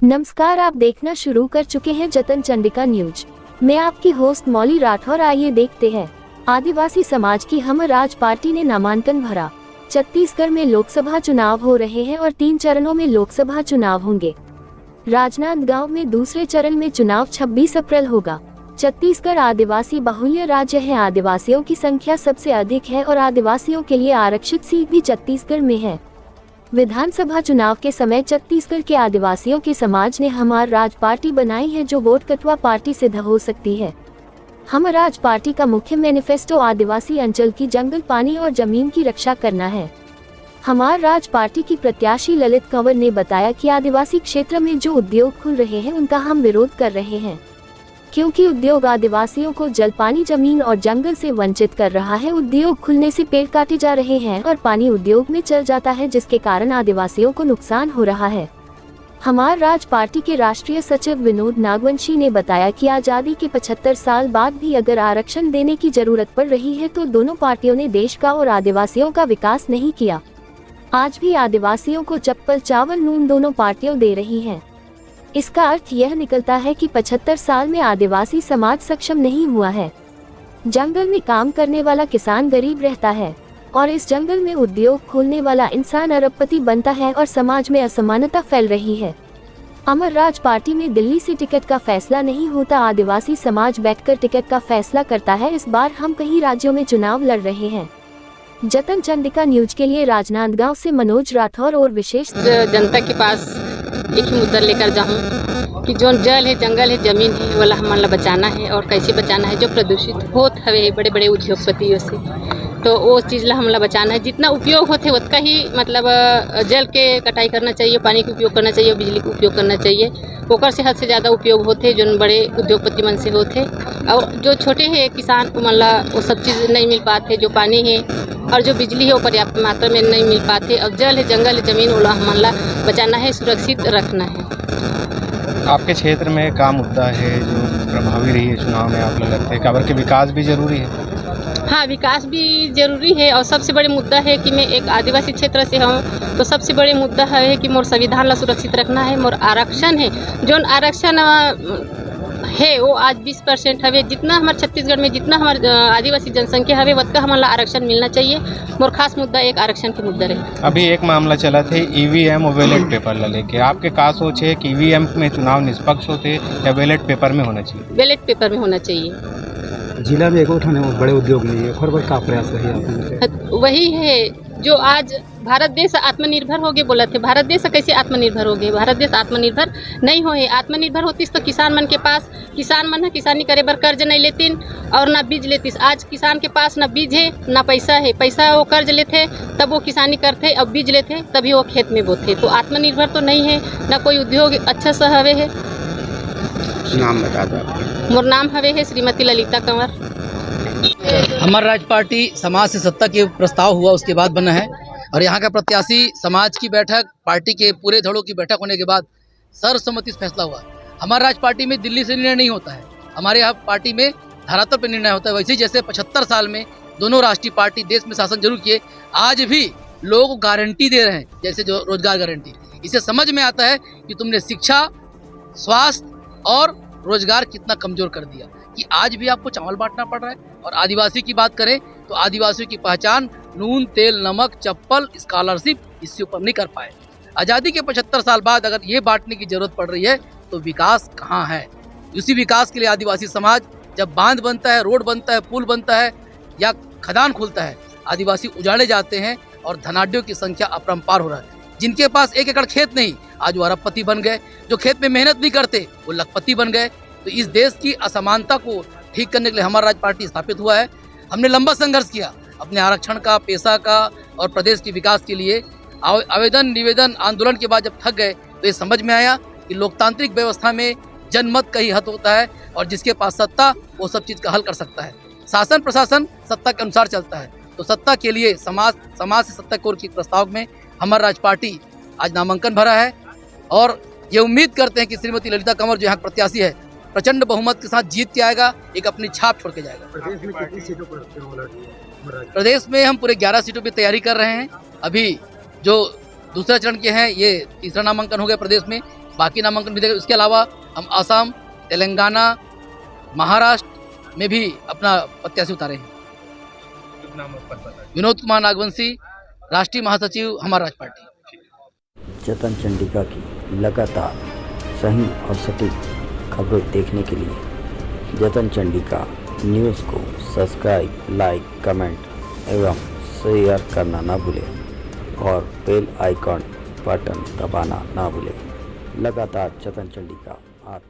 नमस्कार, आप देखना शुरू कर चुके हैं जतन चंडिका न्यूज। मैं आपकी होस्ट मौली राठौर। आइए देखते हैं। आदिवासी समाज की हम राज पार्टी ने नामांकन भरा। छत्तीसगढ़ में लोकसभा चुनाव हो रहे हैं और 3 चरणों में लोकसभा चुनाव होंगे। राजनांदगांव में दूसरे चरण में चुनाव 26 अप्रैल होगा। छत्तीसगढ़ आदिवासी बहुल्य राज्य है। आदिवासियों की संख्या सबसे अधिक है और आदिवासियों के लिए आरक्षित सीट भी छत्तीसगढ़ में है। विधानसभा चुनाव के समय छत्तीसगढ़ के आदिवासियों के समाज ने हमार राज पार्टी बनाई है, जो वोट कटवा पार्टी सिद्ध हो सकती है। हम राज पार्टी का मुख्य मैनिफेस्टो आदिवासी अंचल की जंगल, पानी और जमीन की रक्षा करना है। हमार राज पार्टी की प्रत्याशी ललित कंवर ने बताया कि आदिवासी क्षेत्र में जो उद्योग खुल रहे हैं उनका हम विरोध कर रहे हैं, क्योंकि उद्योग आदिवासियों को जल, पानी, जमीन और जंगल से वंचित कर रहा है। उद्योग खुलने से पेड़ काटे जा रहे हैं और पानी उद्योग में चल जाता है, जिसके कारण आदिवासियों को नुकसान हो रहा है। हमार राज पार्टी के राष्ट्रीय सचिव विनोद नागवंशी ने बताया कि आजादी के 75 साल बाद भी अगर आरक्षण देने की जरूरत पड़ रही है तो दोनों पार्टियों ने देश का और आदिवासियों का विकास नहीं किया। आज भी आदिवासियों को चप्पल, चावल, नून दोनों पार्टियां दे रही हैं। इसका अर्थ यह निकलता है कि 75 साल में आदिवासी समाज सक्षम नहीं हुआ है। जंगल में काम करने वाला किसान गरीब रहता है और इस जंगल में उद्योग खोलने वाला इंसान अरबपति बनता है और समाज में असमानता फैल रही है। अमर राज पार्टी में दिल्ली से टिकट का फैसला नहीं होता, आदिवासी समाज बैठकर टिकट का फैसला करता है। इस बार हम कई राज्यों में चुनाव लड़ रहे हैं। जतन चंडिका न्यूज के लिए राजनांदगांव से मनोज राठौर और विशेष जनता के पास एक ही मुद्दा लेकर जाऊं कि जो जल है, जंगल है, जमीन है, वाला हमारा बचाना है। और कैसे बचाना है? जो प्रदूषित होत हवे बड़े बड़े उद्योगपतियों से, तो वो चीज़ ला हमला बचाना है। जितना उपयोग होते उतना ही मतलब जल के कटाई करना चाहिए, पानी का उपयोग करना चाहिए, बिजली का उपयोग करना चाहिए। ओकर से हद से ज़्यादा उपयोग होते जो बड़े उद्योगपति मन से होते, और जो छोटे हैं किसान को मतलब वो सब चीज़ नहीं मिल पाते। जो पानी है और जो बिजली है वो पर्याप्त मात्रा में नहीं मिल पाते। और जल है, जंगल है, जमीन वाला हमला बचाना है, सुरक्षित रखना है। आपके क्षेत्र में क्या मुद्दा है जो प्रभावी रही है चुनाव में? आप लगता है काबर के विकास भी जरूरी है? हाँ, विकास भी जरूरी है। और सबसे बड़े मुद्दा है कि मैं एक आदिवासी क्षेत्र से हूँ, तो सबसे बड़े मुद्दा है कि मोर संविधान ला सुरक्षित रखना है। मोर आरक्षण है, जो आरक्षण है वो आज 20% हवे। जितना हमारे छत्तीसगढ़ में जितना हमारे आदिवासी जनसंख्या हवे उतना हमारा आरक्षण मिलना चाहिए। मोर खास मुद्दा एक आरक्षण के मुद्दा रहे। अभी एक मामला चला थे ईवीएम और बैलेट पेपर ला लेके, आपके का सोच है कि ईवीएम में चुनाव निष्पक्ष होते या बैलेट पेपर में होना चाहिए? बैलेट पेपर में होना चाहिए। जिला में एक उठाने बड़े उद्योग नहीं है, खरबर का प्रयास रही है। वही है जो आज भारत देश आत्मनिर्भर हो गए बोला थे। भारत देश कैसे आत्मनिर्भर हो गए? भारत देश आत्मनिर्भर नहीं हो है। आत्मनिर्भर होतीस तो किसान मन के पास, किसान मन किसानी करे बर कर्ज नहीं लेतिन और ना बीज लेतीस। आज किसान के पास ना बीज है ना पैसा है। पैसा वो कर्ज लेते तब वो किसानी करते, अब बीज लेते तभी वो खेत में बोते। तो आत्मनिर्भर तो नहीं है, ना कोई उद्योग अच्छा सा हवे है। नाम बता दो। मोर नाम हवे है श्रीमती ललिता कंवर। हमार राज पार्टी समाज से सत्ता के प्रस्ताव हुआ उसके बाद बना है, और यहाँ का प्रत्याशी समाज की बैठक, पार्टी के पूरे धड़ों की बैठक होने के बाद सर्वसम्मति से फैसला हुआ। हमारे राज पार्टी में दिल्ली से निर्णय नहीं होता है, हमारे यहाँ पार्टी में धरातल पर निर्णय होता है। वैसे जैसे 75 साल में दोनों राष्ट्रीय पार्टी देश में शासन जरूर किए, आज भी लोग गारंटी दे रहे हैं, जैसे जो रोजगार गारंटी। इसे समझ में आता है कि तुमने शिक्षा, स्वास्थ्य और रोजगार कितना कमजोर कर दिया, कि आज भी आपको चावल बांटना पड़ रहा है। और आदिवासी की बात करें तो आदिवासियों की पहचान नून, तेल, नमक, चप्पल, स्कॉलरशिप, इससे ऊपर नहीं कर पाए। आज़ादी के 75 साल बाद अगर ये बांटने की जरूरत पड़ रही है तो विकास कहाँ है? उसी विकास के लिए आदिवासी समाज जब बांध बनता है, रोड बनता है, पुल बनता है या खदान खुलता है, आदिवासी उजाड़े जाते हैं और धनाढ्यों की संख्या अपरंपार हो रहा है। जिनके पास 1 एकड़ खेत नहीं, आज वो अरबपति बन गए। जो खेत में मेहनत नहीं करते वो लखपति बन गए। तो इस देश की असमानता को ठीक करने के लिए हमारा राज पार्टी स्थापित हुआ है। हमने लंबा संघर्ष किया अपने आरक्षण का, पेशा का और प्रदेश के विकास के लिए। आवेदन, निवेदन, आंदोलन के बाद जब थक गए तो ये समझ में आया कि लोकतांत्रिक व्यवस्था में जनमत का ही हद होता है, और जिसके पास सत्ता वो सब चीज़ का हल कर सकता है। शासन प्रशासन सत्ता के अनुसार चलता है, तो सत्ता के लिए समाज से सत्ता की ओर की प्रस्ताव में हमारा राज पार्टी आज नामांकन भरा है। और ये उम्मीद करते हैं कि श्रीमती ललिता कंवर जो यहाँ प्रत्याशी है प्रचंड बहुमत के साथ जीत के आएगा, एक अपनी छाप छोड़ के जाएगा। प्रदेश में कितनी सीटों पर? प्रदेश में हम पूरे 11 सीटों पर तैयारी कर रहे हैं। अभी जो दूसरा चरण के हैं, ये तीसरा नामांकन हो गया प्रदेश में। बाकी नामांकन भी देंगे। उसके अलावा हम आसाम, तेलंगाना, महाराष्ट्र में भी अपना प्रत्याशी उतारे हैं। विनोद कुमार नागवंशी, राष्ट्रीय महासचिव हमारा राज पार्टी। जतन चंडिका की लगातार सही और सटीक खबरें देखने के लिए जतन चंडिका न्यूज़ को सब्सक्राइब, लाइक, कमेंट एवं शेयर करना ना भूलें और बेल आइकॉन बटन दबाना ना भूलें। लगातार जतन चंडिका आप